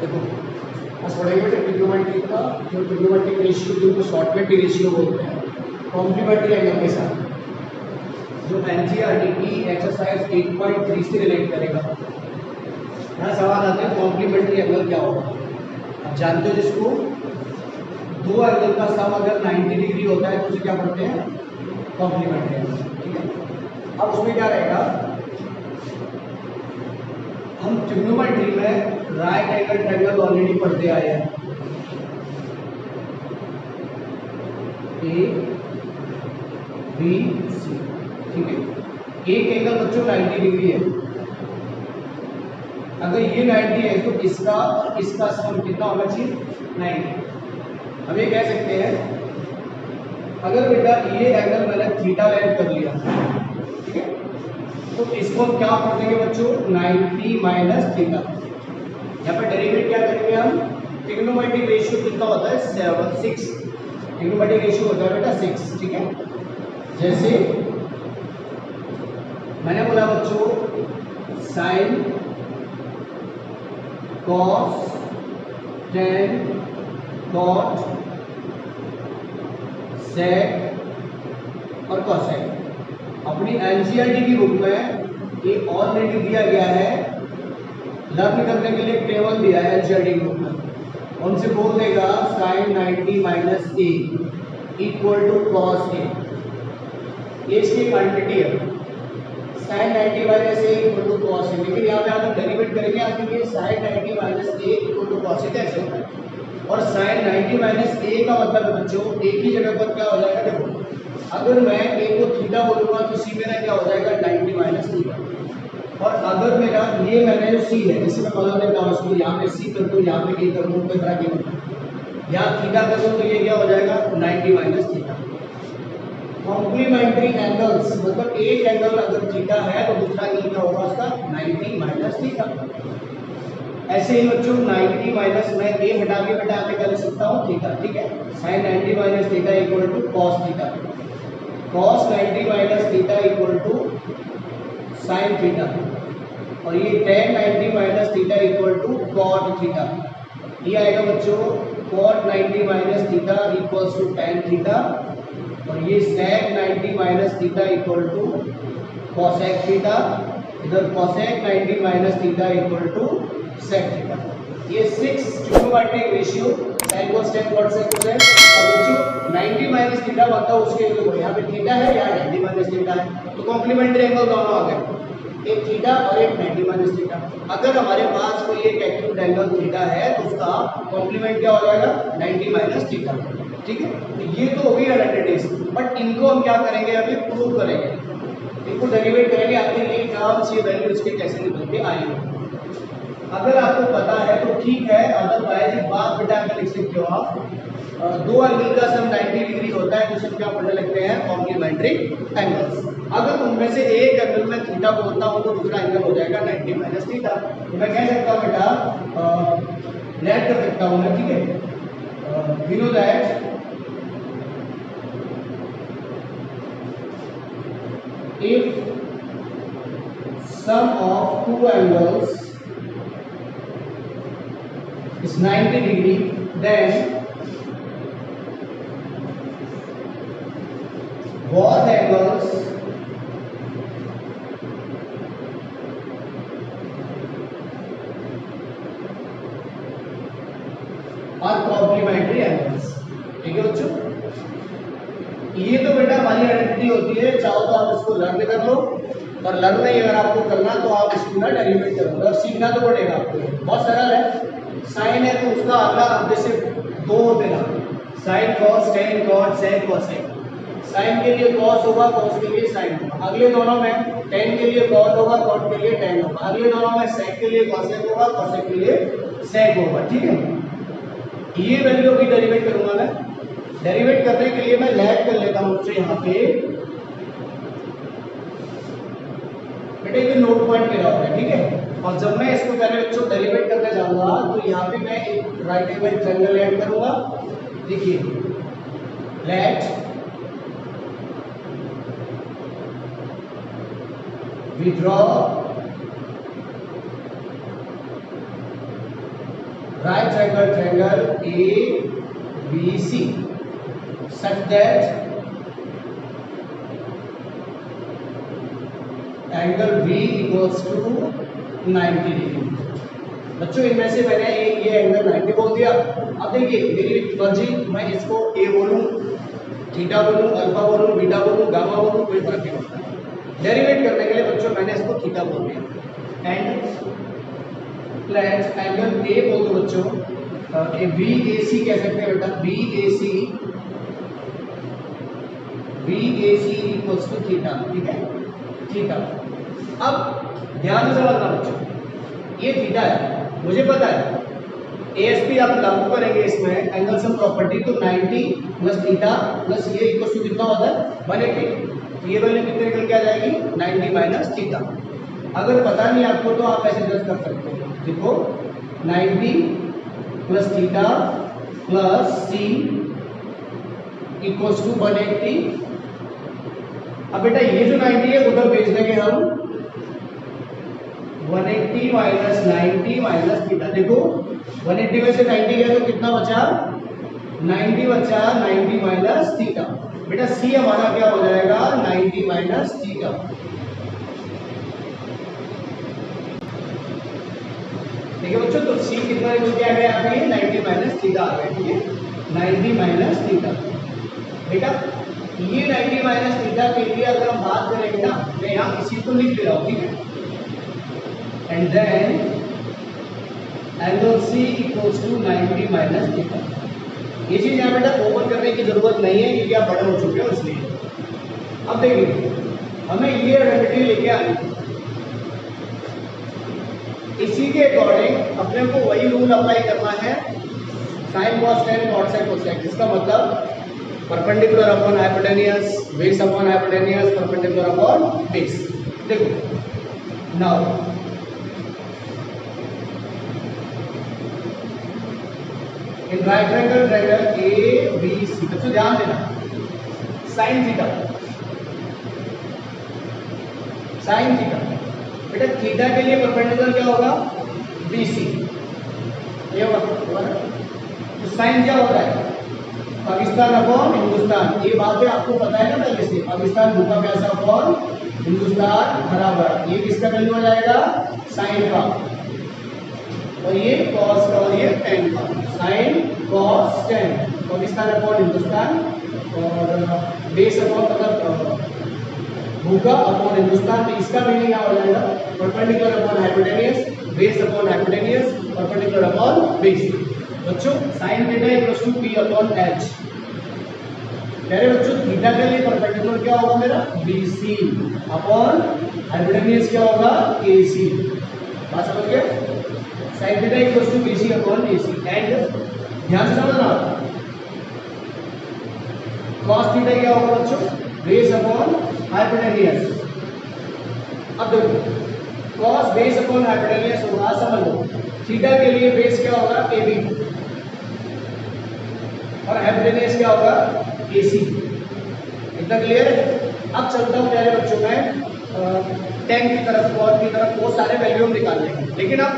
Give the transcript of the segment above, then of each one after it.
देखो आज पढ़ेंगे बेटे ट्रिग्नोमेट्री का, जो ट्रिग्नोमेट्रिक रेशियो जिनको शॉर्टकट रेशियो बोलते हैं, कॉम्प्लीमेंट्री एंगल के साथ, जो एनसीईआरटी की एक्सरसाइज 8.3 से रिलेट करेगा। यहाँ सवाल आता है कॉम्प्लीमेंट्री एंगल क्या होगा। आप जानते हो जिसको दो एंगल का सम अगर 90 डिग्री होता है तो उसे क्या पढ़ते हैं, कॉम्प्लीमेंट्री एंगल। ठीक है, अब उसमें क्या रहेगा, हम ट्रिग्नोमेट्री में राइट एंगल ट्रायंगल ऑलरेडी पढ़ते आए हैं, ए बी सी। ठीक है, एक एंगल बच्चों 90 डिग्री है। अगर ये 90 है तो इसका और इसका सम कितना होना चाहिए, 90। हम ये कह सकते हैं अगर बेटा ये एंगल मैंने थीटा लेट कर लिया, ठीक है, तो इसको हम क्या पढ़ देंगे बच्चों, 90 माइनस थीटा। यहाँ पर डेरिवेट क्या करेंगे हम, ट्रिग्नोमेट्रिक रेशियो कितना होता है 6, ट्रिग्नोमेट्रिक रेशियो होता है बेटा 6। ठीक है, जैसे मैंने बोला बच्चों sine cos tan cot sec और कॉसेक। अपनी एनसीईआरटी की बुक में ये ऑलरेडी दिया गया है, लर्न करने के लिए टेबल दिया है एनसीईआरटी की बुक में। उनसे बोल देगा sine 90 minus A equal to cos A, ये इसकी क्वांटिटी है। Sine 90 minus A equal to cos A, लेकिन यहाँ पे आप डेरिवेट करेंगे आपके लिए sine 90 minus A equal to cos A कैसे होता है। और साइन 90 माइनस ए का मतलब है बच्चों एक ही जगह पर क्या हो जाएगा, देखो अगर मैं ए को थीटा बोलूंगा तो सी मेरा क्या हो जाएगा 90 माइनस थीटा। और अगर मेरा ये मैंने जो सी है, जैसे मैं बता देता हूँ इसको, यहाँ पे सी कर दूँ, यहाँ पे ए कर दूँ, तो तरह की यहाँ थीटा कर दूँ तो ये क्या हो जाएगा 90 माइनस थीटा। कॉम्प्लीमेंट्री एंगल्स मतलब एक एंगल अगर थीटा है तो दूसरा एंगल क्या होगा उसका 90 माइनस थीटा। ऐसे ही बच्चों 90 माइनस मैं ए हटा के कर सकता हूँ थीटा। ठीक है, sine 90 minus theta equal to cos theta, cos 90 minus theta equal to sine theta, और ये tan 90 minus theta equal to cot theta. ये आएगा बच्चों cot 90 minus theta equals to tan theta, और ये sec 90 minus theta equal to cosec theta, इधर cosec 90 minus theta equal to sec theta. ये 6 trigonometric ratio sin cos tan cot sec cosec। और बच्चों 90 minus theta बताओ उसके लिए यहाँ पे थीटा है या 90 माइनस थीटा है, तो कॉम्प्लीमेंट्री एंगल दोनों आ गए, एक थीटा और एक 90 माइनस थीटा। अगर हमारे पास कोई एक एक्यूट एंगल थीटा है तो उसका कॉम्प्लीमेंट क्या हो जाएगा 90 माइनस थीटा। ठीक है, तो ये तो हो गई आइडेंटिटीज, बट इनको हम क्या करेंगे अभी प्रूव करेंगे, इनको डेरिवेट करेंगे आखिर ये टर्म्स ये वैल्यू इसके कैसे निकल के आएंगे। अगर आपको पता है तो ठीक है, अदरवाइज एक बात बेटा अगर लिख सकते हो आप, दो एंगल का सम 90 डिग्री होता है तो उसे क्या पढ़ने लगते हैं कॉम्प्लीमेंट्री एंगल्स। अगर उनमें से एक एंगल में थीटा बोलता हूं तो दूसरा एंगल हो जाएगा 90 माइनस थीटा। तो मैं कह सकता हूं बेटा लेट कर सकता हूं मैं, ठीक है, we know that if sum of two angles is 90 degree, then both angles are complementary angles। ठीक है बच्चों, ये तो बेटा हमारी आइडेंटिटी होती है, चाहो तो आप इसको लर्न कर लो, और लर्न नहीं अगर आपको करना तो आप इसको ना डेरिवेट करोगे और सीखना तो पड़ेगा आपको, बहुत सरल है। साइन है तो उसका अगला जैसे दो होते ना, sine cos tan cot sec cosec, sine के लिए कॉस होगा, कॉस के लिए साइन होगा, अगले दोनों में टेन के लिए कॉट होगा, कॉट के लिए टेन होगा, अगले दोनों में सेक के लिए कॉसेक होगा, कॉसेक के लिए सेक होगा। ठीक है, ये वैल्यू भी डेरिवेट करूंगा मैं। डेरिवेट करने के लिए मैं लेट कर लेता हूं उससे यहाँ पे बेटा ये नोट पॉइंट मेरा होगा। ठीक है, और जब मैं इसको पहले बच्चों डेरिवेट करने जाऊंगा तो यहाँ पे मैं एक राइट एंगल ट्रायंगल ऐड करूंगा। देखिए let we draw right triangle ABC such that angle V equals to 90 degree. बच्चों इनमें से मैंने एक ये एंगल 90 बोल दिया। अब देखिए मेरी मर्जी, मैं इसको A बोलूं, थीटा बोलूं, अल्फा बोलूं, बीटा बोलूं, गामा बोलूं, कोई फर्क नहीं पड़ता। डेरिवेट करने के लिए बच्चों मैंने इसको थीटा बोल दिया। एंड प्लेट एंगल A बोल दो बच्चों, VAC कह सकते हैं बेटा, VAC इक्वल्स टू थीटा, ठीक है, थीटा। अब ध्यान से समझना बच्चों, ये थीटा है, मुझे पता है ASP आप लागू करेंगे इसमें एंगल सम प्रॉपर्टी, तो 90 प्लस थीटा प्लस ये इक्वल्स टू कितना होता है 180। तो ये वैल्यू कितने निकल के आ जाएगी 90 माइनस थीटा। अगर पता नहीं आपको तो आप ऐसे जज कर सकते हो, देखो 90 plus theta plus C equals to 180। अब बेटा ये जो 90 है उधर भेज देंगे हम 180 माइनस 90 माइनस थीटा। देखो 180 में से 90 गया तो कितना बचा 90 बचा, 90 माइनस थीटा। बेटा C हमारा क्या हो जाएगा 90 माइनस थीटा। ठीक है बच्चों, तो C कितना निकल के आ गया यहाँ पे 90 माइनस थीटा आ गया, ठीक है 90 माइनस थीटा। बेटा ये 90 माइनस थीटा के लिए अगर हम बात करेंगे ना, मैं यहाँ इसी को लिख ले रहा हूँ, ठीक है, and then angle C equals to 90 minus theta. ये चीज यहाँ बेटा ओपन करने की जरूरत नहीं है क्योंकि आप बड़े हो चुके हो इसलिए। अब देखिए हमें ये आइडेंटिटी लेके आनी है, इसी के अकॉर्डिंग अपने को वही रूल अप्लाई करना है sine cos tan cot sec cosec, जिसका मतलब perpendicular upon hypotenuse, base upon hypotenuse, perpendicular upon base. देखो now in right triangle ABC, बच्चों ध्यान देना, साइन थीटा बेटा थीटा के लिए परपेंडिकुलर क्या होगा BC, ये होगा ना। तो साइन क्या होता है पाकिस्तान अपॉन हिंदुस्तान, ये बात है आपको पता है ना पहले से, पाकिस्तान भूखा प्यासा अपॉन हिंदुस्तान हरा भरा, ये किसका वैल्यू हो जाएगा साइन का, और ये कॉस का और ये टेन का, sign cos ten, Pakistan upon Hindustan, और बेस अपॉन मतलब भूखा अपॉन हिंदुस्तान। तो इसका मीनिंग क्या हो जाएगा perpendicular upon hypotenuse, base upon hypotenuse, perpendicular upon base. बच्चों sine theta equals to P upon H। कह रहे बच्चों थीटा के लिए परपेंडिकुलर क्या होगा मेरा BC अपॉन हाइपोटेनियस क्या होगा AC। बात समझ गए, sine theta equals to BC upon AC। And ध्यान से समझना, कॉस थीटा क्या होगा बच्चों बेस अपॉन हाइपोटेनियस। अब देखो कॉस बेस अपॉन हाइपोटेनियस होगा, समझ लो थीटा के लिए बेस क्या होगा AB और हाइपोटेनियस क्या होगा AC। इतना क्लियर है। अब चलता हूँ प्यारे बच्चों में टेन की तरफ, कॉस की तरफ, वो सारे वैल्यू हम निकाल लेंगे। लेकिन अब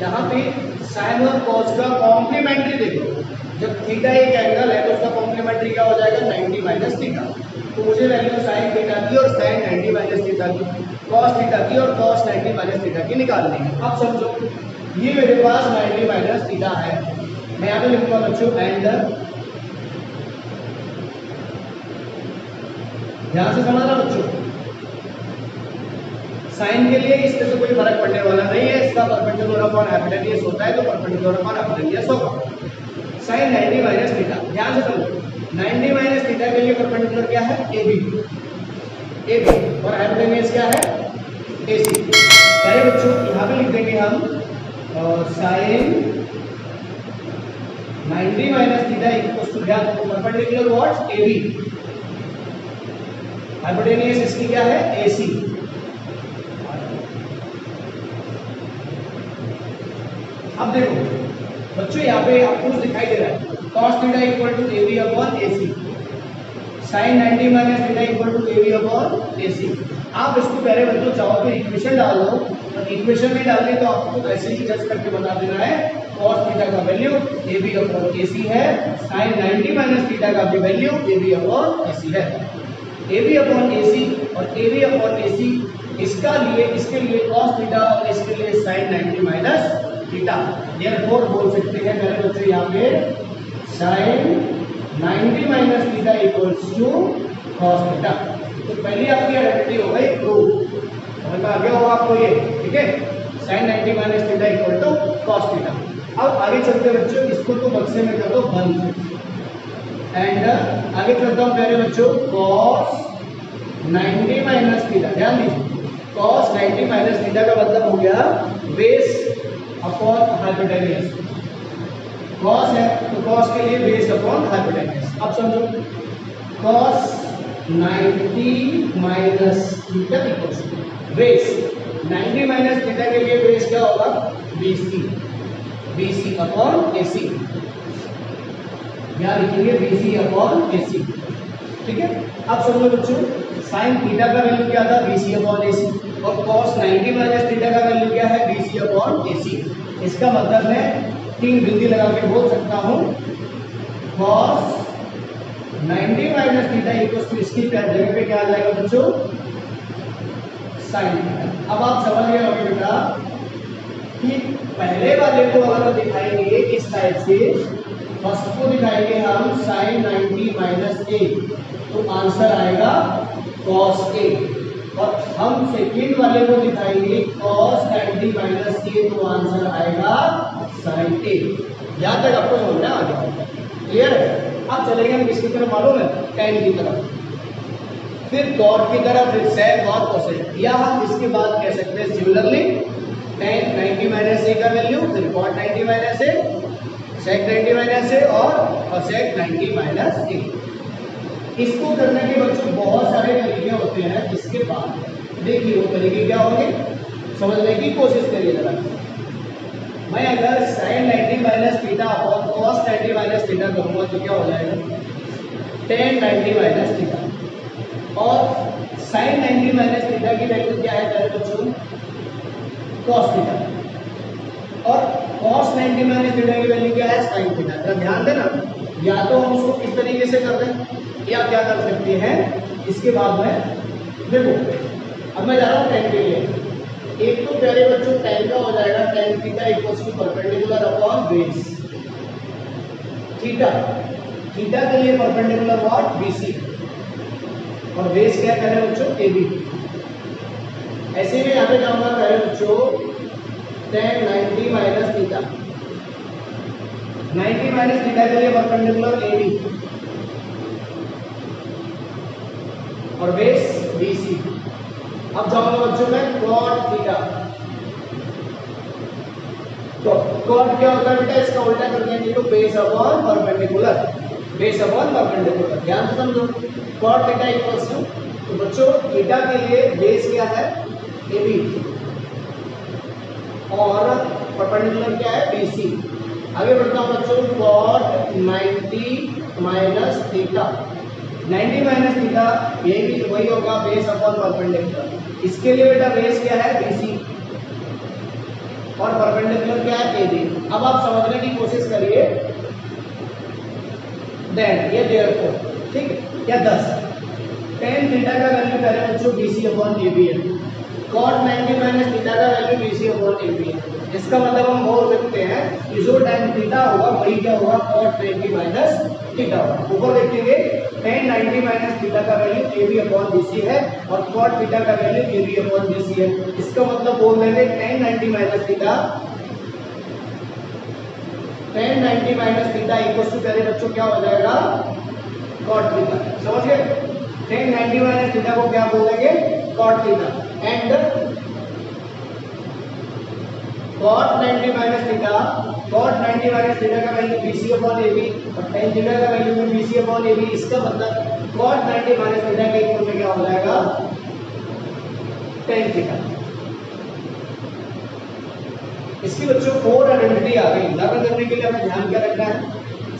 यहाँ पे साइन और कॉस का कॉम्प्लीमेंट्री देखो, जब थीटा एक एंगल है तो उसका कॉम्प्लीमेंट्री क्या हो जाएगा 90 माइनस थीटा। तो मुझे वैल्यू साइन थीटा की और साइन 90 माइनस थीटा की, कॉस थीटा की और कॉस 90 माइनस थीटा की निकालनी है। अब समझो ये मेरे पास 90 माइनस थीटा है, मैं यहाँ पे लिखूंगा बच्चों एंड, ध्यान से समझना बच्चों, साइन के लिए इससे तो कोई फर्क पड़ने वाला नहीं है, इसका परपेंडिकुलर अपॉन हाइपोटेनियस होता है तो परपेंडिकुलर अपॉन हाइपोटेनियस होगा। साइन 90 माइनस थीटा, ध्यान से समझो 90 माइनस थीटा के लिए परपेंडिकुलर क्या है AB और हाइपोटेनियस क्या है AC। पहले बच्चों यहाँ पे लिख देंगे हम sine 90 minus theta equals to क्या परपेंडिकुलर व्हाट AB, हाइपोटेनियस इसकी क्या है AC। अब देखो बच्चों यहाँ पे आपको दिखाई दे रहा है cos theta equal to AB upon AC, sine 90 minus theta equal to A B upon A C. आप इसको पहले बच्चों चाहो तो इक्वेशन डाल दो, और इक्वेशन में डालने तो आपको ऐसे ही जस्ट करके बता देना है cos थीटा का value A B upon A C है, साइन 90 माइनस थीटा का भी value A B upon A C है। ए बी अपॉन ए सी और ए बी अपॉन ए सी इसके लिए cos थीटा और इसके लिए साइन 90 माइनस थीटा। देयरफॉर बोल सकते हैं मेरे बच्चे यहाँ पे sine 90 minus theta equals to cos theta. तो पहली आपकी आइडेंटिटी हो गई प्रूव, समझ में आ गया होगा आपको ये, ठीक है। Sine 90 minus theta equal to cos theta. अब आगे चलते बच्चों, इसको तो बक्से में कर दो बंद, एंड आगे चलता हूँ पहले बच्चों cos 90 माइनस थीटा। ध्यान दीजिए, cos 90 माइनस थीटा का मतलब हो गया बेस अपॉन हाइपोटेन्यूज। cos है तो cos के लिए बेस अपॉन हाइपोटेन्यूज। अब समझो cos 90 minus theta equals base 90 minus theta के लिए बेस क्या होगा, BC, BC अपॉन AC। यहाँ लिखेंगे BC अपॉन AC, ठीक है। अब समझो बच्चों, साइन थीटा का वैल्यू क्या था, BC अपॉन AC, और cos 90 माइनस थीटा का वैल्यू क्या है, BC अपॉन AC। इसका मतलब मैं 3 बिंदी लगा के बोल सकता हूँ cos 90 minus theta equals to इसकी जगह पे क्या आ जाएगा बच्चों, साइन थीटा। अब आप समझ गए होंगे बेटा कि पहले वाले को अगर दिखाएंगे इस साइड से, फर्स्ट को दिखाएंगे हम साइन 90 माइनस ए, तो आंसर आएगा cos A, और हम सेकेंड वाले को दिखाएंगे cos 90 माइनस ए, तो आंसर आएगा sin A। यहाँ तक आपको समझ में आ गया, क्लियर है। अब चलेंगे हम किसकी तरफ मालूम है, tan की तरफ, फिर cot की तरफ, फिर sec और cosec, या हम इसके बाद कह सकते हैं सिमिलरली tan 90 माइनस ए का वैल्यू, फिर cot 90 माइनस ए, sec 90 माइनस ए और cosec 90 माइनस ए। इसको करने के बच्चों बहुत सारे तरीके होते हैं, जिसके बाद देखिए वो तरीके क्या होंगे, समझने की कोशिश करिए जरा। मैं अगर sin 90 minus theta upon cos 90 minus theta करूँगा तो क्या हो जाएगा, tan 90 माइनस थीटा, और sin 90 माइनस थीटा की वैल्यू क्या है मेरे बच्चों, cos थीटा, और cos 90 माइनस थीटा की वैल्यू क्या है, sin थीटा। तो ध्यान देना, या तो हम उसको किस तरीके से कर दें, या क्या कर सकते हैं इसके बाद में, देखो अब मैं जा रहा हूँ tan के लिए। एक तो प्यारे बच्चों tan का हो जाएगा tan theta equals to perpendicular upon base theta, theta के लिए परपेंडिकुलर व्हाट, BC, और बेस क्या कह रहे हैं बच्चों, AB। ऐसे में यहाँ पे जाऊंगा पहले बच्चों tan 90 minus theta, 90 minus theta के लिए परपेंडिकुलर AB और बेस BC। अब जाऊंगा बच्चों में cot थीटा, तो cot क्या होता है बेटा, इसका उल्टा कर देंगे तो base upon perpendicular, base upon perpendicular. ध्यान से समझो, cot थीटा इक्वल्स टू, तो बच्चों थीटा के लिए बेस क्या है, AB, और परपेंडिकुलर क्या है, BC। आगे बढ़ता हूँ बच्चों, cot 90 minus theta, 90 minus theta ये भी वही होगा बेस अपॉन परपेंडिकुलर। इसके लिए बेटा बेस क्या है, BC, और परपेंडिकुलर क्या है, AB। अब आप समझने की कोशिश करिए, देन ये देयरफॉर, ठीक है, या 10 tan थीटा का वैल्यू पहले बच्चों BC अपॉन AB है, cot 90 माइनस थीटा का वैल्यू BC अपॉन AB है। इसका मतलब हम बोल सकते हैं कि जो tan थीटा होगा वही क्या होगा, cot 90 माइनस थीटा होगा। ऊपर देखेंगे tan 90 माइनस थीटा का वैल्यू AB अपॉन BC है, और cot थीटा का वैल्यू AB अपॉन BC है। इसका मतलब बोल देंगे tan 90 minus theta, tan 90 minus theta equal to पहले बच्चों क्या हो जाएगा, cot थीटा। समझ गए, tan 90 माइनस थीटा को क्या बोल देंगे, cot theta, and cot 90 minus theta, cot 90 minus theta का वैल्यू BC अपॉन AB, और tan थीटा का वैल्यू भी BC अपॉन AB। इसका मतलब cot 90 माइनस थीटा के इक्वल में क्या हो जाएगा, tan थीटा। इसकी बच्चों 4 आइडेंटिटी आ गई। उदाहरण करने के लिए हमें ध्यान क्या रखना है,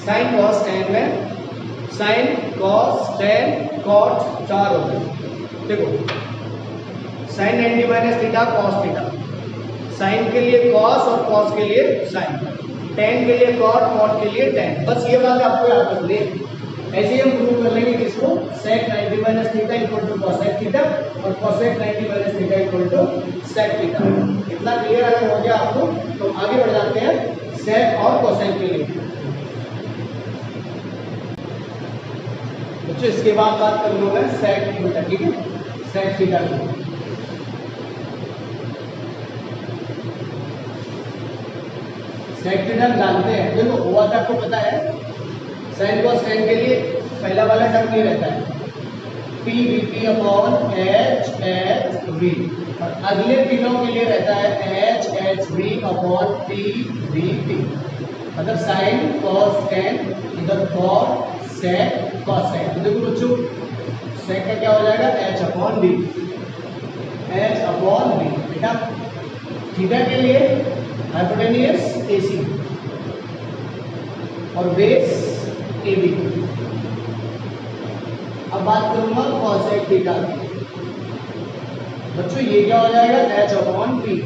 sin cos tan में साइन कॉस टेन कॉट 4 हो गए। देखो sine 90 minus theta cos theta, sine के लिए कॉस और कॉस के लिए साइन, टेन के लिए कॉट कॉट के लिए टेन। बस ये बात आपको याद रखनी है। ऐसे ही हम प्रूव कर लेंगे किसको, sec 90 minus theta equal to cosec theta और cosec 90 minus theta equal to sec theta. इतना क्लियर अगर हो गया आपको तो आगे बढ़ जाते हैं sec और cosec के लिए। बच्चों इसके बाद बात कर लूंगा sec थीटा, ठीक है, sec थीटा की। sec थीटा जानते हैं, देखो हुआ था आपको पता है, साइन कॉस टेन के लिए पहला वाला टर्म नहीं रहता है P V P upon H H V, और अगले तीनों के लिए रहता है H H V upon P V P. मतलब साइन कॉस टेन, इधर कॉट सेक कॉस सेक। तो देखो बच्चों सेक का क्या हो जाएगा H upon V, H upon V. बेटा थीटा के लिए हाइपोटेन्यूस एसी और बेस ए बी। अब बात करूंगा cosec थीटा की। बच्चों ये क्या हो जाएगा h अपॉन p।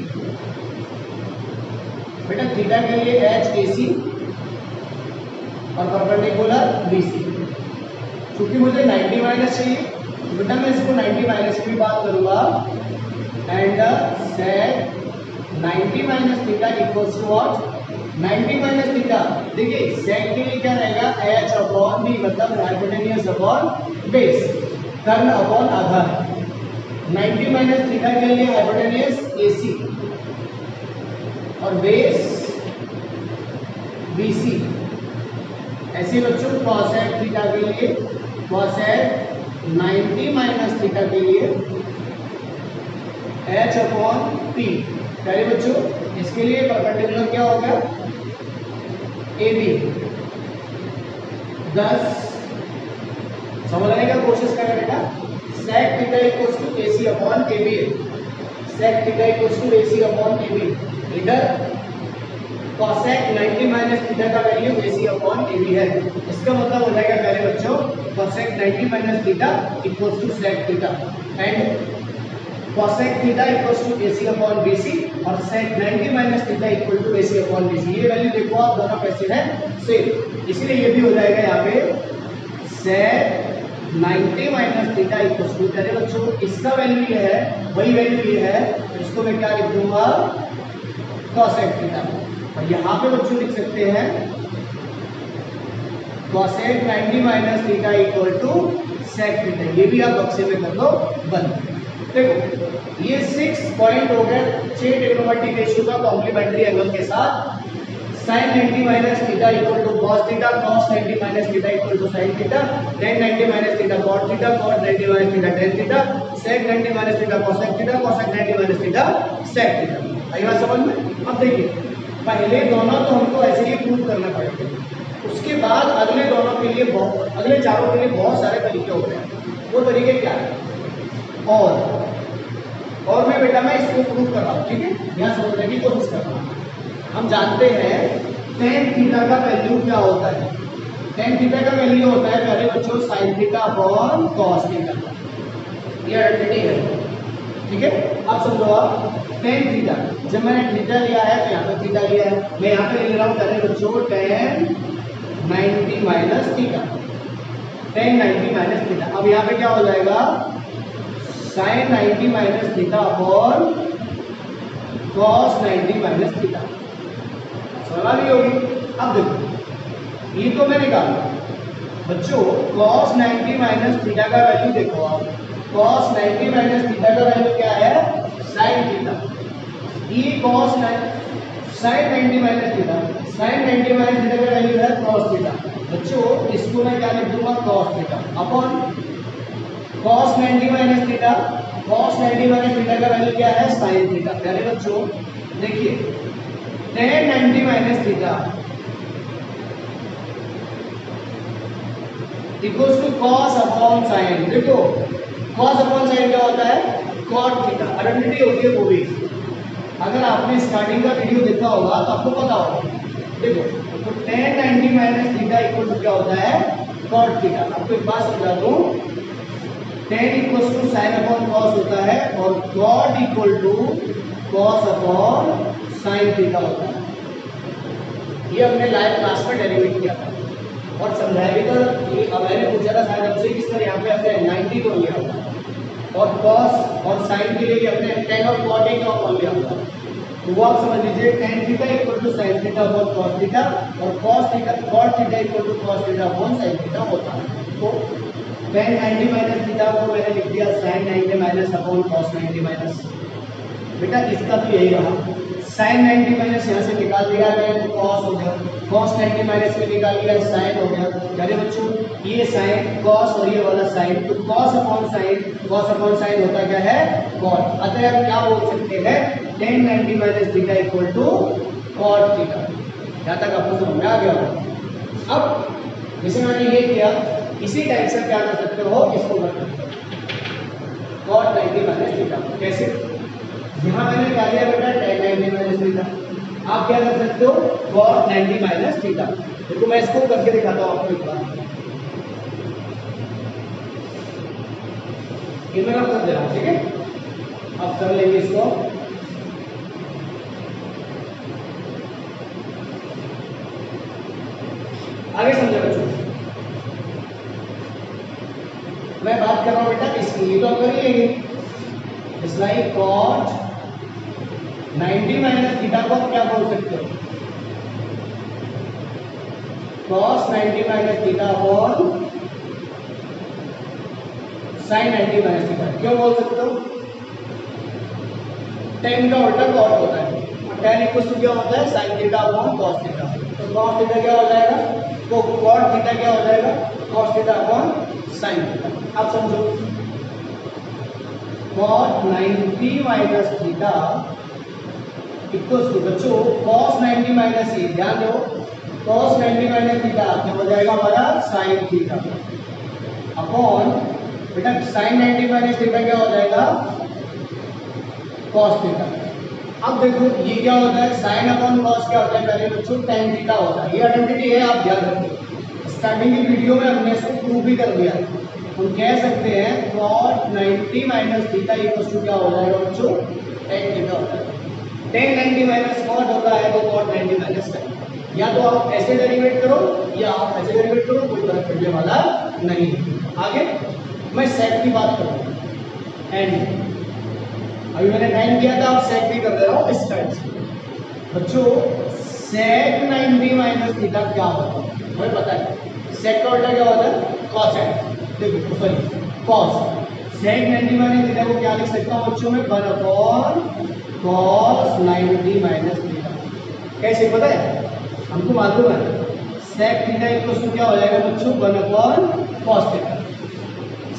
बेटा थीटा के लिए h AC और परपेंडिकुलर BC। क्योंकि मुझे 90 माइनस चाहिए तो बेटा मैं इसको 90 माइनस की भी बात करूंगा and sec 90 minus theta equals to what 90 minus theta. देखिए sec के लिए क्या रहेगा h अपॉन b, मतलब हाइपोटेन्यूस अपॉन बेस, कर्ण अपॉन आधार। 90 माइनस थीटा के लिए हाइपोटेन्यूस AC और बेस BC। ऐसे बच्चों cosec थीटा के लिए cosec 90 माइनस थीटा के लिए h अपॉन p। पहले बच्चों इसके लिए परपेंडिकुलर क्या होगा AB। 10 समझने का कोशिश करें बेटा, sec theta equals to AC upon AB है, sec theta equals to AC upon AB। इधर cosec 90 माइनस थीटा का वैल्यू AC अपॉन AB है। इसका मतलब हो जाएगा पहले बच्चों cosec 90 minus theta equals to sec theta and cosec theta equals to AC upon BC और sec 90 minus theta equal to AC upon BC। ये वैल्यू देखो आप दोनों कैसे है सेम, इसलिए ये भी हो जाएगा यहाँ पे sec 90 minus theta equals to, अरे बच्चों इसका वैल्यू ये है वही वैल्यू ये है, तो इसको मैं क्या लिख दूंगा cosec थीटा। और यहाँ पे बच्चों लिख सकते हैं cosec 90 minus theta equal to sec theta. ये भी आप बक्से में कर दो बंद। देखो ये 6 पॉइंट हो गए 6 ट्रिग्नोमेट्रिक रेशियो का कॉम्प्लीमेंट्री एंगल के साथ sin 90 minus theta equal to cos theta, cos 90 minus theta equal to sin theta, tan 90 minus theta cot theta, cot 90 minus theta tan theta, sec 90 minus theta cosec theta, cosec 90 minus theta sec theta. आई बात समझ में? अब देखिए पहले दोनों तो हमको ऐसे ही प्रूव करना पड़ेगा, उसके बाद अगले दोनों के लिए अगले चारों के लिए बहुत सारे तरीके होते हैं। वो तरीके क्या है और मैं बेटा मैं इसको प्रूव कर रहा हूँ, ठीक है, यहाँ समझने की कोशिश कर रहा हूँ। हम जानते हैं tan थीटा का वैल्यू क्या होता है। tan थीटा का वैल्यू होता है पहले बच्चों sin theta upon cos theta, ये आइडेंटिटी है, ठीक है। अब समझो आप tan थीटा, जब मैंने थीटा लिया है तो यहाँ पे थीटा लिया है, मैं यहाँ पे ले रहा हूँ पहले बच्चों tan 90 minus theta, tan 90 minus theta. अब यहाँ पे क्या हो जाएगा sin 90 minus theta upon cos 90 minus theta. सवाल ही होगी। अब देखो ये तो मैं निकाला बच्चों cos 90 माइनस थीटा का वैल्यू देखो आप, cos 90 माइनस थीटा का वैल्यू क्या है sin थीटा। ये cos sin 90 minus theta, sin 90 minus theta का वैल्यू है cos थीटा। बच्चों इसको मैं क्या लिख दूंगा cos theta upon cos 90 minus theta, cos 90 minus theta का वैल्यू क्या है sin थीटा। पहले बच्चों देखिए tan 90 minus theta equals to cos अपॉन sin। देखो cos अपॉन sin क्या होता है cot थीटा, आइडेंटिटी होती है वो भी। अगर आपने स्टार्टिंग का वीडियो देखा होगा तो आपको पता होगा। देखो तो tan 90 minus theta equal to क्या होता है कॉट थीटा। आपको एक बात समझा दूं, tan equal to sine upon cos होता है और cot equal to cos upon sine theta होता है। ये हमने लाइव क्लास में डेरिवेट किया था और समझाया भी था कि अब मैंने पूछा था शायद हमसे किस तरह यहाँ पे हमने 90 को लिया होगा और कॉस और साइन के लिए भी हमने tan और cot का अपॉन लिया होगा। तो वो आप समझ लीजिए tan theta equal to sine theta upon cos theta और cos theta cot theta equal to cos theta upon sine theta होता है। तो tan 90 माइनस थीटा को मैंने लिख दिया sin 90 minus upon cos 90 minus. बेटा इसका तो यही रहा, sin 90 माइनस यहाँ से निकाल दिया गया तो cos हो गया, cos 90 माइनस में निकाल दिया sin हो गया। यानी बच्चों ये sin cos और ये वाला sin, तो cos अपॉन sin होता क्या है cot। अतः हम क्या बोल सकते हैं tan 90 minus theta equal to cot theta. यहाँ तक आपको समझ में आ गया होगा। अब जैसे मैंने ये किया, इसी टाइप से क्या कर सकते हो, इसको कर सकते हो cot 90 माइनस थीटा। कैसे? यहाँ मैंने क्या लिया बेटा tan 90 माइनस थीटा, आप क्या कर सकते हो cot 90 माइनस थीटा। देखो मैं इसको करके दिखाता हूँ आपको एक बार, ये मैं कर दे रहा हूँ, ठीक है। अब कर लेंगे इसको, आगे समझो बच्चों। मैं बात कर रहा हूँ बेटा इसकी, ये तो आप कर ही लेंगे। It's like cot 90 minus theta को आप क्या बोल सकते हो cos 90 minus theta upon sin 90 minus theta. क्यों बोल सकते हो? tan का उल्टा cot होता है और tan इक्वल टू क्या होता है sin theta upon cos theta. तो cos थीटा क्या हो जाएगा, तो cot थीटा क्या हो जाएगा cos theta upon sin theta. आप समझो cot 90 minus theta equals to बच्चों cos 90 माइनस ये, ध्यान दो cos 90 माइनस थीटा क्या हो जाएगा हमारा sin थीटा अपॉन बेटा sin 90 माइनस थीटा क्या हो जाएगा cos थीटा। अब देखो ये क्या होता है sin अपॉन cos क्या होता है, पहले बच्चों tan थीटा होता है। ये आइडेंटिटी है, आप ध्यान रखिए। स्टार्टिंग की वीडियो में हमने इसको प्रूव भी कर दिया। हम कह सकते हैं cot 90 minus theta equals to क्या हो जाएगा बच्चों tan थीटा होता है। tan 90 माइनस cot होता है तो cot 90 माइनस tan। या तो आप ऐसे डेरिवेट करो या आप ऐसे डेरिवेट करो, कोई फर्क पड़ने वाला नहीं है। आगे मैं sec की बात करूँ एंड अभी मैंने 9 किया था, आप sec भी कर दे रहा हूँ इस टाइप से। बच्चों sec 90 माइनस थीटा क्या होता है हमें पता है, sec का उल्टा क्या होता है cosec। देखो sorry cos, sec 90 minus theta को क्या लिख सकता हूँ बच्चों में 1 अपॉन cos 90 माइनस थीटा। कैसे पता है हमको मालूम है sec थीटा इक्वल टू क्या हो जाएगा बच्चों 1 अपॉन cos थीटा।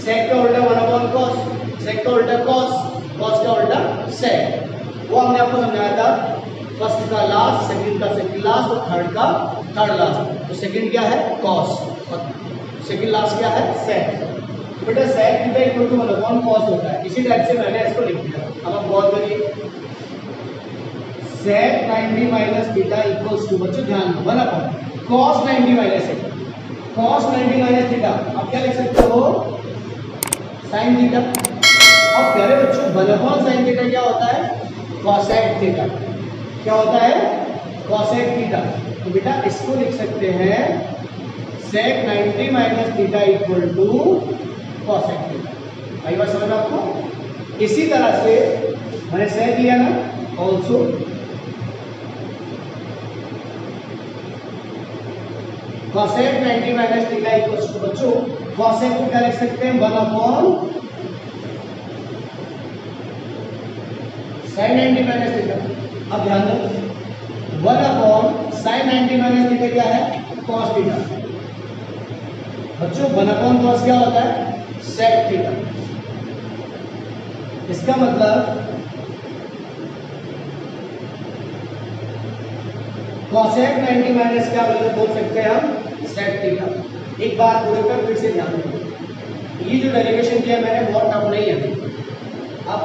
sec का उल्टा 1 अपॉन cos, sec का उल्टा cos, cos का उल्टा sec। वो हमने आपको समझाया था, फर्स्ट का लास्ट, सेकंड का सेकंड लास्ट और थर्ड का थर्ड लास्ट। तो सेकंड क्या है cos और सेकंड लास्ट क्या है sec। तो बेटा sec theta equal to 1 upon cos होता है। इसी टाइप से मैंने इसको लिख दिया। अब आप गौर करिए sec 90 minus theta equals to बच्चों ध्यान दो 1 upon cos 90 minus theta, cos 90 minus theta आप क्या लिख सकते हो sin थीटा। अब प्यारे बच्चों 1 अपॉन sin थीटा क्या होता है cosec थीटा। क्या होता है cosec थीटा। तो बेटा इसको लिख सकते हैं sec 90 minus theta equal to cosec theta. आई बात समझ में आपको? इसी तरह से मैंने sec लिया ना, also cosec 90 minus theta equal to बच्चों cosec को क्या लिख सकते हैं 1 अपॉन sin 90 माइनस थीटा। अब ध्यान दो 1 अपॉन sin 90 माइनस थीटा क्या है cos थीटा। बच्चों 1 अपॉन cos क्या होता है sec थीटा। इसका मतलब cosec 90 माइनस क्या बोल सकते हैं हम sec थीटा। एक बात पूरे पर फिर से ध्यान दें, ये जो डेरिवेशन किया मैंने बहुत टफ नहीं है। अब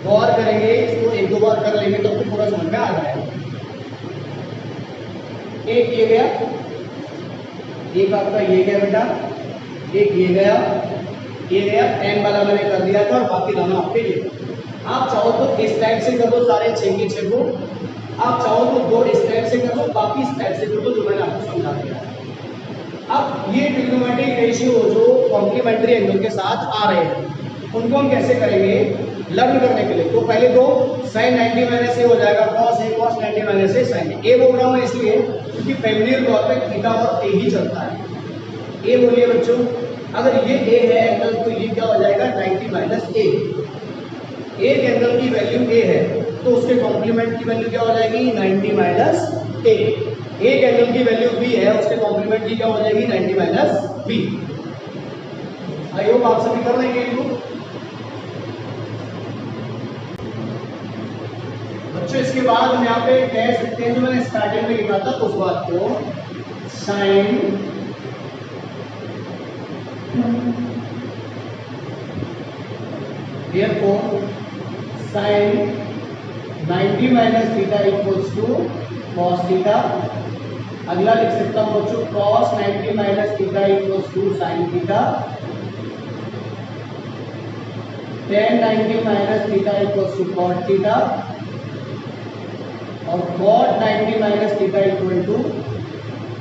गौर करेंगे इसको, एक दो बार कर लेंगे तो आपको पूरा समझ में आ जाएगा। एक ये गया, एक आपका ये गया बेटा, एक ये गया, ये गया, tan वाला मैंने कर दिया था और बाकी दोनों आपके ये। आप चाहो तो इस टाइप से कर दो सारे 6 के 6 को, आप चाहो तो 2 इस टाइप से कर दो, बाकी इस टाइप से कर दो जो मैंने आपको समझा दिया है। अब ये ट्रिग्नोमेट्रिक रेशियो जो कॉम्प्लीमेंट्री एंगल के साथ आ रहे हैं उनको हम कैसे करेंगे लर्न करने के लिए। तो पहले तो sin 90 माइनस ए हो जाएगा cos a cos 90 minus A sin a बोल रहा हूँ मैं इसलिए क्योंकि फैमिलियर तौर पे थीटा और a ही चलता है। a बोलिए बच्चों, अगर ये a है एंगल तो ये क्या हो जाएगा 90 माइनस ए। एक एंगल की वैल्यू a है तो उसके कॉम्प्लीमेंट की वैल्यू क्या हो जाएगी 90 माइनस ए। एक एंगल की वैल्यू b है उसके कॉम्प्लीमेंट की क्या हो जाएगी 90 माइनस b। आई होप आप सभी कर लेंगे इनको। बच्चों इसके बाद हम यहाँ पे कह सकते हैं जो मैंने स्टार्टिंग में लिखा था उस बात को sine sine 90 minus theta equals to cos theta. अगला लिख सकता हूँ बच्चों cos 90 minus theta equals to sine theta. tan 90 minus theta equals to cot theta और cot 90 minus theta equal to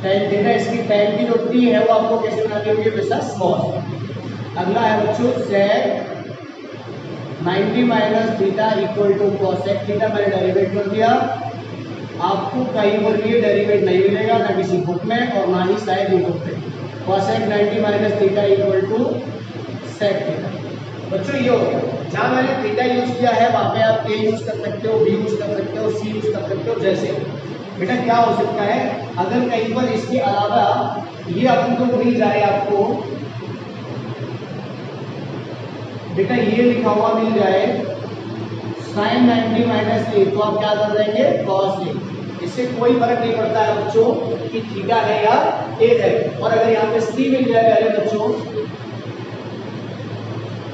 tan theta. इसकी tan की जो t है वो आपको कैसे बनानी होगी वैसा cos। अगला है बच्चों sec 90 minus theta equal to cosec theta. मैंने डेरिवेट कर दिया, आपको कहीं पर भी डेरिवेट नहीं मिलेगा ना किसी बुक में और ना ही शायद यूट्यूब पे। cosec 90 minus theta equal to sec theta. बच्चों ये हो गया, जहाँ मैंने थीटा यूज किया है वहाँ पे आप a यूज कर सकते हो, b यूज कर सकते हो, c यूज कर सकते हो। जैसे बेटा क्या हो सकता है अगर कहीं पर इसके अलावा ये अपन को मिल जाए, आपको बेटा ये लिखा हुआ मिल जाए sin 90 माइनस ए, तो आप क्या कर देंगे cos a। इससे कोई फर्क नहीं पड़ता है बच्चों कि थीटा है या a है। और अगर यहाँ पे c मिल जाए पहले बच्चों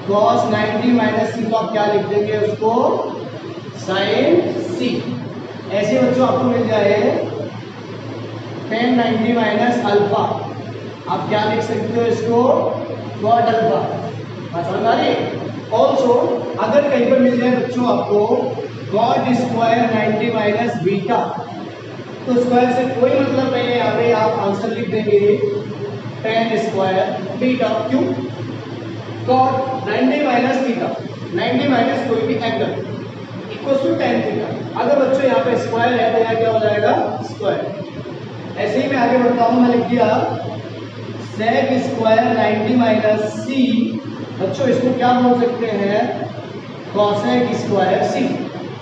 cos 90 माइनस सी, तो आप क्या लिख देंगे उसको sin c। ऐसे बच्चों आपको मिल जाए tan 90 माइनस अल्फा, आप क्या लिख सकते हो इसको cot अल्फा। समझ आ रही है। ऑल्सो अगर कहीं पर मिल जाए बच्चों आपको cot स्क्वायर 90 माइनस बीटा, तो स्क्वायर से कोई मतलब नहीं है, यहाँ पे आप आंसर लिख देंगे tan स्क्वायर बीटा। क्यों cot 90 माइनस थीटा, 90 माइनस कोई भी angle equals to tan theta. अगर बच्चों यहाँ पे स्क्वायर है तो यहाँ क्या हो जाएगा स्क्वायर। ऐसे ही मैं आगे बढ़ता हूँ, मैं लिख दिया sec स्क्वायर 90 माइनस सी। बच्चों इसको क्या बोल सकते हैं cosec स्क्वायर सी।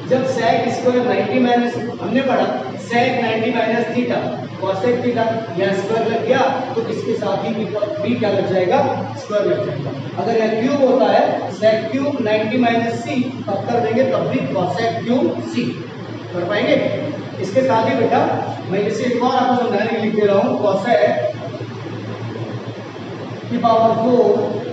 जब sec स्क्वायर 90 माइनस हमने पढ़ा sec 90 minus theta cosec theta, यहाँ स्क्वायर लग गया तो इसके साथ ही भी क्या लग जाएगा स्क्वायर लग जाएगा। अगर यहाँ क्यूब होता है sec क्यूब 90 माइनस सी, तब कर देंगे तब भी cosec क्यूब सी कर पाएंगे। इसके साथ ही बेटा मैं इसे एक और आपको समझाने के लिए लिख दे रहा हूँ cosec की पावर 4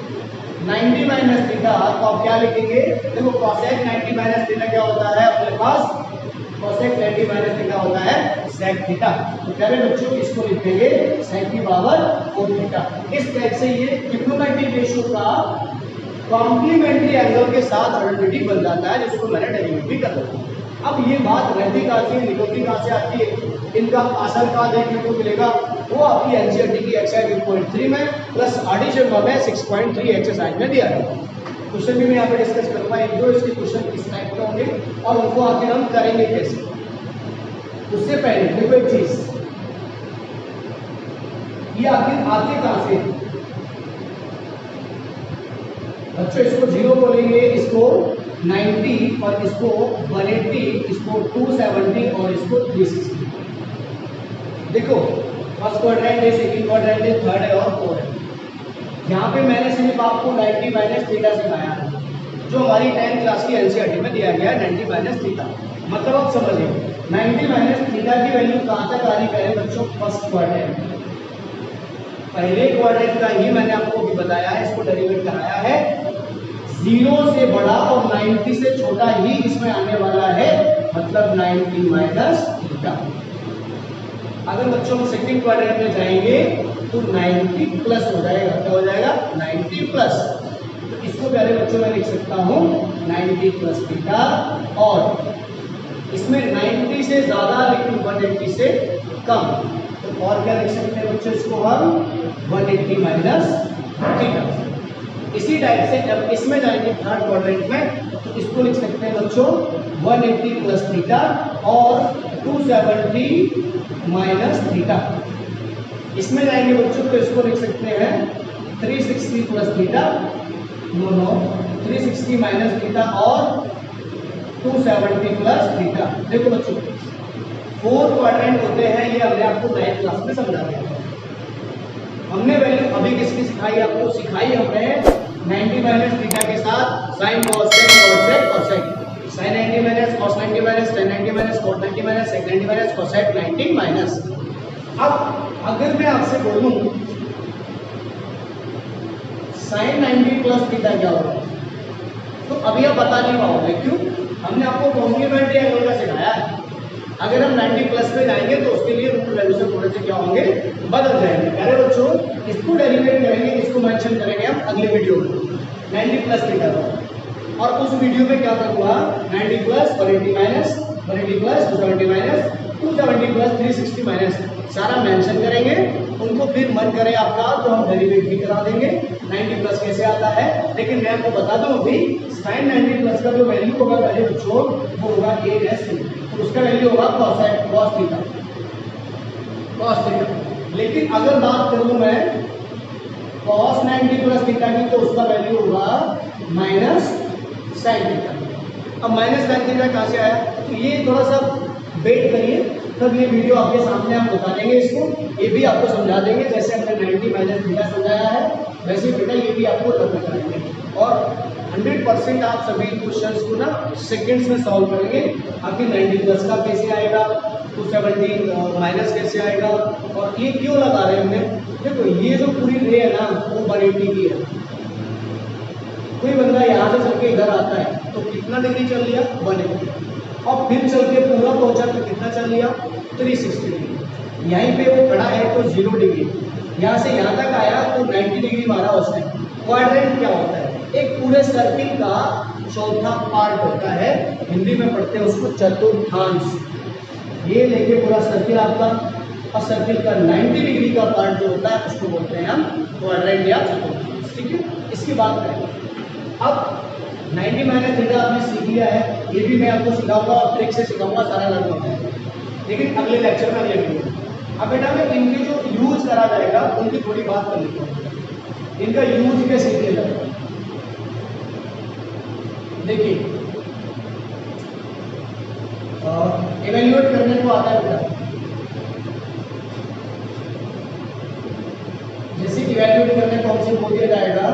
90 माइनस थीटा, तो आप क्या लिखेंगे देखो cosec 90 माइनस थीटा क्या होता है अपने पास cosec 90 माइनस थीटा होता है sec थीटा। तो पहले बच्चों इसको लिखेंगे sec की पावर 4 थीटा। इस टाइप से ये ट्रिग्नोमेट्रिक रेशियो का कॉम्प्लीमेंट्री एंगल के साथ आइडेंटिटी बन जाता है, जिसको मैंने डेरिवेट भी कर दिया। अब ये बात रहती कहाँ से निकलती कहाँ से आती है, इनका असर कहाँ देखने को मिलेगा, वो आपकी एनसीईआरटी की एक्सरसाइज 2.3 में प्लस एडिशन में 6.3 एक्सरसाइज में दिया है। क्वेश्चन भी मैं यहाँ पे डिस्कस करूंगा, एक दो इसके क्वेश्चन इस टाइप के होंगे और उनको आखिर हम करेंगे कैसे। उससे पहले देखो एक चीज, ये आखिर आते कहाँ से बच्चों, इसको 0 बोलेंगे, इसको 90 और इसको 180, इसको 270 और इसको 360। देखो फर्स्ट क्वाड्रेंट है, सेकंड क्वाड्रेंट है, थर्ड है और फोर्थ है। यहाँ पे मैंने सिर्फ आपको 90 माइनस थीटा सिखाया है, जो हमारी 10th क्लास की एनसीईआरटी में दिया गया है 90 माइनस थीटा। मतलब आप समझिए 90 माइनस थीटा की वैल्यू कहाँ तक आ रही है बच्चों, फर्स्ट क्वाड्रेंट। पहले क्वाड्रेंट का ही मैंने आपको अभी बताया है, इसको डेरिवेट कराया है। 0 से बड़ा और 90 से छोटा ही इसमें आने वाला है, मतलब 90 माइनस थीटा। अगर बच्चों हम सेकंड क्वाड्रेंट में जाएंगे तो 90 प्लस हो जाएगा। क्या हो जाएगा? 90 प्लस। तो इसको प्यारे बच्चों में लिख सकता हूँ 90 प्लस थीटा, और इसमें 90 से ज़्यादा लेकिन 180 से कम। तो और क्या लिख सकते हैं बच्चों इसको हम 180 माइनस थीटा। इसी टाइप से जब इसमें जाएंगे थर्ड क्वाड्रेंट में, तो इसको लिख सकते हैं बच्चों 180 प्लस थीटा और 270 माइनस थीटा। इसमें जाएंगे बच्चों तो इसको लिख सकते हैं 360 plus theta, no 360 minus theta और 270 प्लस थीटा। देखो बच्चों 4 क्वाड्रेंट होते हैं, ये हमने आपको 9th क्लास में समझा दिया। हमने वैल्यू अभी किसकी सिखाई? आपको सिखाई हमने 90 माइनस थीटा के साथ sine cos sec cosec sin 90 minus cos 90 minus tan 90 minus cos 90 minus sec 90 minus cosec 90 minus. अब अगर मैं आपसे बोलूं sin 90 प्लस थीटा क्या होगा, तो अभी आप बता नहीं पाओगे। क्यों? हमने आपको कॉम्प्लीमेंट्री एंगल का सिखाया है। अगर हम 90 प्लस पे जाएंगे तो उसके लिए रूट वैल्यू से थोड़े से क्या होंगे, बदल जाएंगे। अरे बच्चों इसको डेरिवेट करेंगे, इसको मेंशन करेंगे हम अगले वीडियो में 90 प्लस थीटा का। और उस वीडियो में क्या करूँगा 90 plus 180 minus 180 plus 270 minus 270 plus 360 minus सारा मेंशन करेंगे। उनको फिर मन करे आपका तो हम डेरिवेट भी करा देंगे 90 प्लस कैसे आता है। लेकिन मैं आपको बता दूं अभी sin 90 प्लस का जो वैल्यू होगा पहले बच्चों वो होगा a', तो उसका वैल्यू होगा cos थीटा। लेकिन अगर बात करूं मैं cos 90 प्लस थीटा की, तो उसका वैल्यू होगा माइनस sin थीटा। अब माइनस sin थीटा कहाँ से आया? तो ये थोड़ा सा वेट करिए, तब ये वीडियो आपके सामने हम बता देंगे। इसको ये भी आपको समझा देंगे, जैसे हमने 90 माइनस थीटा समझाया है वैसे बेटा ये भी आपको तब बताएंगे। और 100% आप सभी क्वेश्चंस को ना सेकंड्स में सॉल्व करेंगे। आखिर 90 प्लस का कैसे आएगा, 270 माइनस कैसे आएगा, और ये क्यों लगा रहे हैं हमने। देखो ये जो पूरी रे है ना वो 180 की है। कोई बंदा यहाँ से चल के इधर आता है तो कितना डिग्री चल लिया 180, और फिर चल के पूरा पहुंचा तो कितना चल लिया 360 डिग्री। यहीं पे वो खड़ा है तो 0 डिग्री, यहाँ से यहाँ तक आया तो 90 डिग्री मारा उसने। क्वाड्रेंट क्या होता है? एक पूरे सर्किल का चौथा पार्ट होता है, हिंदी में पढ़ते हैं उसको चतुर्थांश। ये लेके पूरा सर्किल आपका, और सर्किल का 90 डिग्री का पार्ट जो होता है उसको बोलते हैं हम क्वाड्रेंट या चतुर्थांश। ठीक है, इसकी बात करें। अब 90 माइनस थीटा आपने सीख लिया है, ये भी मैं आपको सिखाऊंगा और ट्रिक से सिखाऊंगा, सारा लगभग है, लेकिन अगले लेक्चर में अगले वीडियो। अब बेटा मैं इनके जो यूज करा जाएगा उनकी थोड़ी बात कर लेता हूँ। इनका यूज कैसे किया जाएगा देखिए, इवेल्युएट करने को आता है बेटा। जैसे इवेल्युएट करने को हमसे बोल दिया जाएगा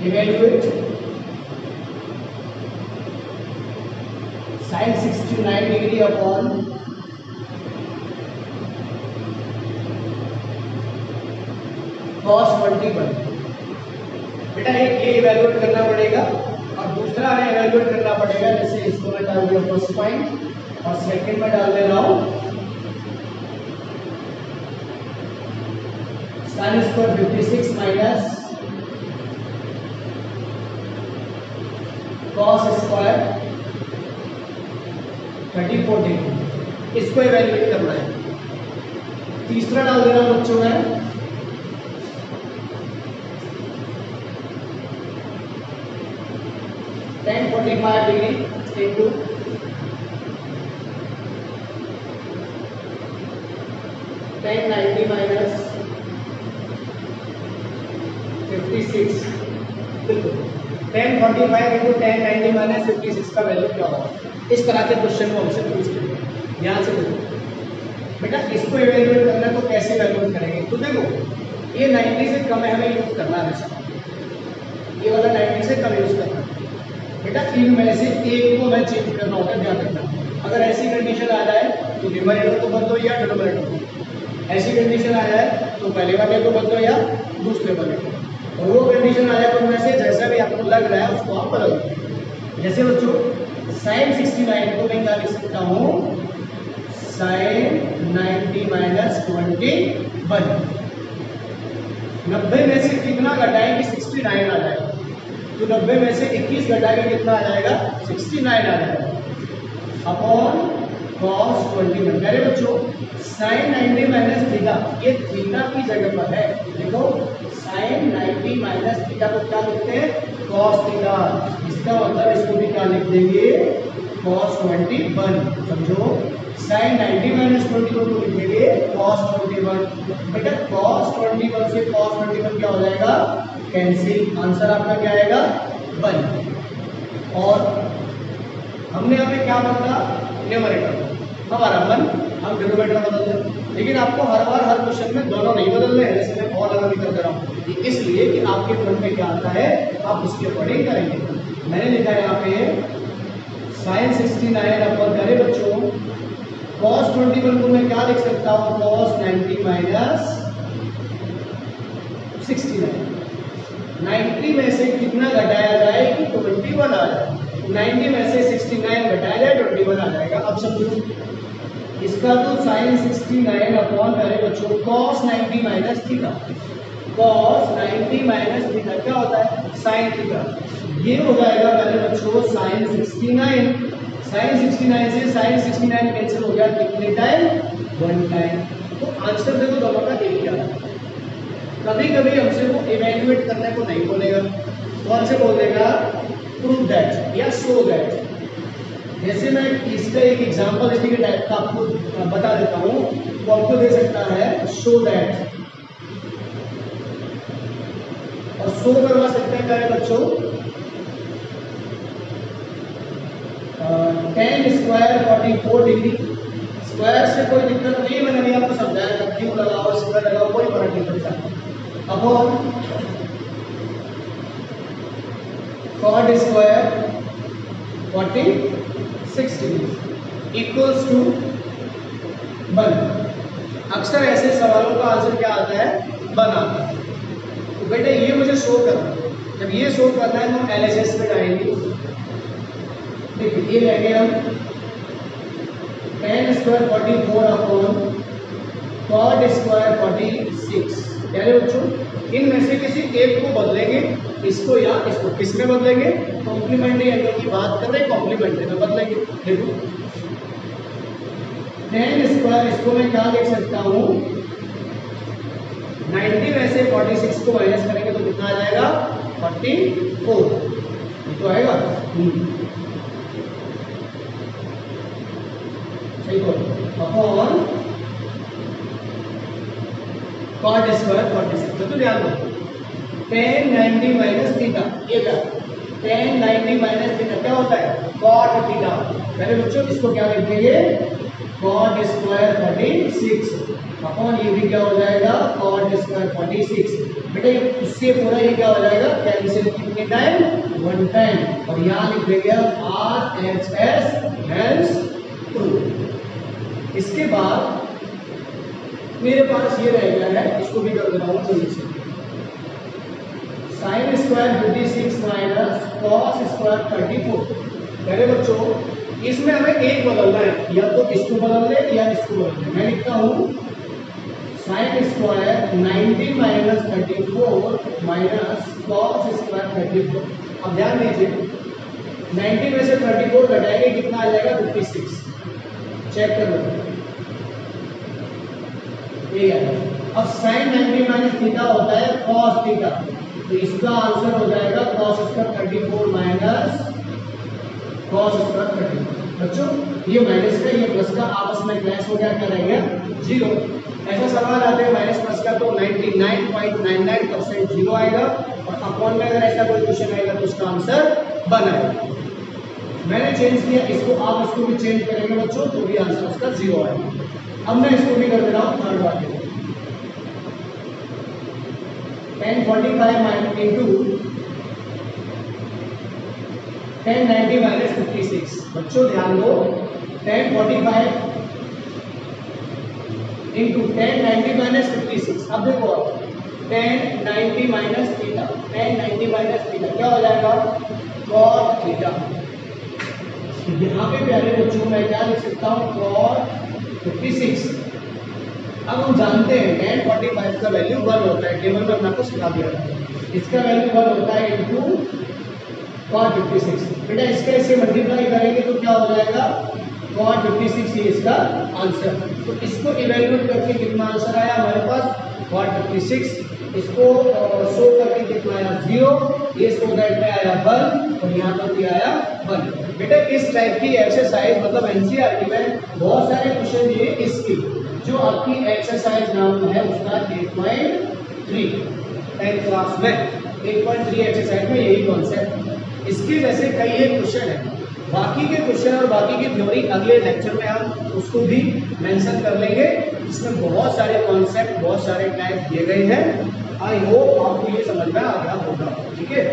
evaluate sin 69 degree upon cos 21। बेटा एक ये इवेल्युएट करना पड़ेगा और दूसरा हमें इवेल्युएट करना पड़ेगा। जैसे इसको मैं डाल दिया फर्स्ट पॉइंट और सेकंड में डाल दे रहा हूं sin square 56 minus cos square 34 degree. इसको इवेल्युएट करना है। तीसरा डाल दे रहा हूं बच्चों में tan 45 degree into tan 90 minus 56। बिल्कुल tan 45 इंटू tan 90 माइनस 56 का वैल्यू क्या होगा। इस तरह के क्वेश्चन को हमसे पूछते हैं। ध्यान से देखो बेटा, इसको इवेल्युएट करना है तो कैसे इवेल्युएट करेंगे। तो देखो ये 90 से कम है, हमें यूज करना है हमेशा, ये वाला 90 से कम यूज करना है बेटा। इनमें से एक को मैं चेंज करना होगा, ध्यान रखना। अगर ऐसी कंडीशन आ जाए तो न्यूमरेटर को बदलो या डिनोमिनेटर को, ऐसी कंडीशन आ जाए तो पहले वाले को बदलो या दूसरे वाले को, और वो कंडीशन आ जाए तो उनमें से जैसा भी आपको लग रहा है उसको आप बदल दो। जैसे बच्चों sin 69 को मैं क्या लिख सकता हूँ साइन 90 माइनस 21। 90 में से कितना घटाएंगे 69 आ जाएगा, तो 90 में से 21 घटा के कितना आ जाएगा 69 आ जाएगा अपॉन cos 21। मेरे बच्चों साइन 90 माइनस थीटा, ये थीटा की जगह पर है, देखो साइन 90 माइनस थीटा को क्या लिखते हैं cos थीटा, इसका मतलब इसको भी क्या लिख देंगे cos 21। समझो साइन 90 माइनस 21 को लिख देंगे cos 21। बेटा cos 21 से cos 21 क्या हो जाएगा कैंसिल, आंसर आपका क्या आएगा 1। और हमने यहाँ पे क्या बदला न्यूमरेटर हमारा 1, हम डिनोमिनेटर बदल दें, लेकिन आपको हर बार हर क्वेश्चन में दोनों नहीं बदलने हैं, जैसे मैं और अलग कर दे रहा हूँ, इसलिए कि आपके मन में क्या आता है आप उसके अकॉर्डिंग करेंगे। मैंने लिखा है यहाँ पे साइन 69 अपॉन करे बच्चों cos 21 को मैं क्या लिख सकता हूँ cos 90 माइनस 69। 90 में से कितना घटाया जाए कि 21 आ जाए, 90 में से 69 घटाया जाए 21 आ जाएगा। अब समझो इसका तो साइन 69 अपॉन करे बच्चों cos 90 minus theta, cos 90 minus theta क्या होता है साइन थीटा, ये हो जाएगा मेरे बच्चों साइन 69। साइन 69 से साइन 69 कैंसिल हो गया कितने टाइम 1 टाइम, तो आंसर देखो दोनों का एक ही आ रहा है। कभी कभी हमसे वो इवैल्यूएट करने को नहीं बोलेगा, तो हमसे बोल देगा प्रूव दैट या शो दैट। जैसे मैं इसका एक एग्जांपल इसी के टाइप का आपको बता देता हूँ, वो आपको दे सकता है शो दैट, और शो करवा सकते हैं क्या बच्चों tan स्क्वायर 44 डिग्री। स्क्वायर से कोई दिक्कत नहीं, मैंने अभी आपको समझाया था, क्यों लगाओ स्क्वायर लगाओ कोई फर्क नहीं पड़ता। Upon cot square 46 degree equals to 1। अक्सर ऐसे सवालों का आंसर क्या आता है 1 आता है। तो बेटा ये मुझे शो करना है, जब ये शो करना है तो LHS में जाएंगे। देखिए ये लेंगे हम tan square 44 upon cot square 46। यानी बच्चों इनमें से किसी एक को बदलेंगे, इसको या इसको, किस में बदलेंगे कॉम्प्लीमेंट्री एंगल की बात कर रहे हैं, कॉम्प्लीमेंट्री में बदलेंगे। देखो tan स्क्वायर इसको मैं क्या लिख सकता हूँ 90 में से 46 को माइनस करेंगे तो कितना आ जाएगा 44, ये तो आएगा सही बोल अपॉन cot स्क्वायर 46। तो ध्यान दो tan 90 माइनस थीटा, ये क्या tan 90 माइनस थीटा क्या होता है cot थीटा। पहले बच्चों इसको क्या लिखेंगे cot स्क्वायर 46 अपॉन ये भी क्या हो जाएगा cot स्क्वायर 46। बेटा इससे पूरा ये क्या हो जाएगा कैंसिल कितने टाइम 1 टाइम, और यहाँ लिख देंगे RHS हेंस प्रूव। इसके बाद मेरे पास ये रह गया है, इसको भी कर देना हूँ जल्दी से, sine square 56 minus cos square 34। पहले बच्चों इसमें हमें एक बदलना है, या तो इसको बदल ले या इसको बदल ले। मैं लिखता हूँ sine square 90 minus 34 minus cos square 34। अब ध्यान दीजिए 90 में से 34 घटाएंगे कितना आ जाएगा 56। चेक कर लो ये अब साइन 90 माइनस थीटा होता है cos थीटा, तो इसका आंसर हो जाएगा cos square 34 minus cos square 34। बच्चों ये माइनस का ये प्लस का आपस में क्लैश हो गया, क्या रहेगा 0। ऐसा सवाल आते हैं माइनस प्लस का तो 99.99% 0 आएगा, और अपॉन में अगर ऐसा कोई क्वेश्चन आएगा तो उसका आंसर 1 आएगा। मैंने चेंज किया इसको, आप इसको भी चेंज करेंगे बच्चों तो भी आंसर उसका 0 आएगा। अब मैं इसको भी कर दे रहा हूँ थर्ड वाले tan 45 minus into tan 90 minus 56। बच्चों ध्यान दो tan 45 इंटू tan 90 माइनस 56। अब देखो tan 90 minus theta, tan 90 minus theta क्या हो जाएगा cot थीटा। यहाँ पे प्यारे बच्चों मैं क्या लिख सकता हूँ cot 56। अब हम जानते हैं tan 45 का वैल्यू 1 होता है, टेबल में अपना को सिखा दिया था। इसका वैल्यू 1 होता है इनटू cot 56। बेटा इसके ऐसे मल्टीप्लाई करेंगे तो क्या हो जाएगा, cot 56 ही इसका आंसर। तो इसको इवेल्युएट करके कितना आंसर आया हमारे पास, cot 56। इसको शो करके कितना आया 0, ये शो दैट में आया 1 और यहाँ पर भी आया 1। बेटा इस टाइप की एक्सरसाइज मतलब एनसीईआरटी में बहुत सारे क्वेश्चन दिए इसकी, जो आपकी एक्सरसाइज नाम है उसका 8.3 10th क्लास में 8.3 एक्सरसाइज में यही कॉन्सेप्ट। इसके जैसे कई एक क्वेश्चन है, बाकी के क्वेश्चन और बाकी की थ्योरी अगले लेक्चर में हम उसको भी मेंशन कर लेंगे, इसमें बहुत सारे कॉन्सेप्ट बहुत सारे टाइप दिए गए हैं। आई होप आपको ये समझ में आ गया होगा। ठीक है।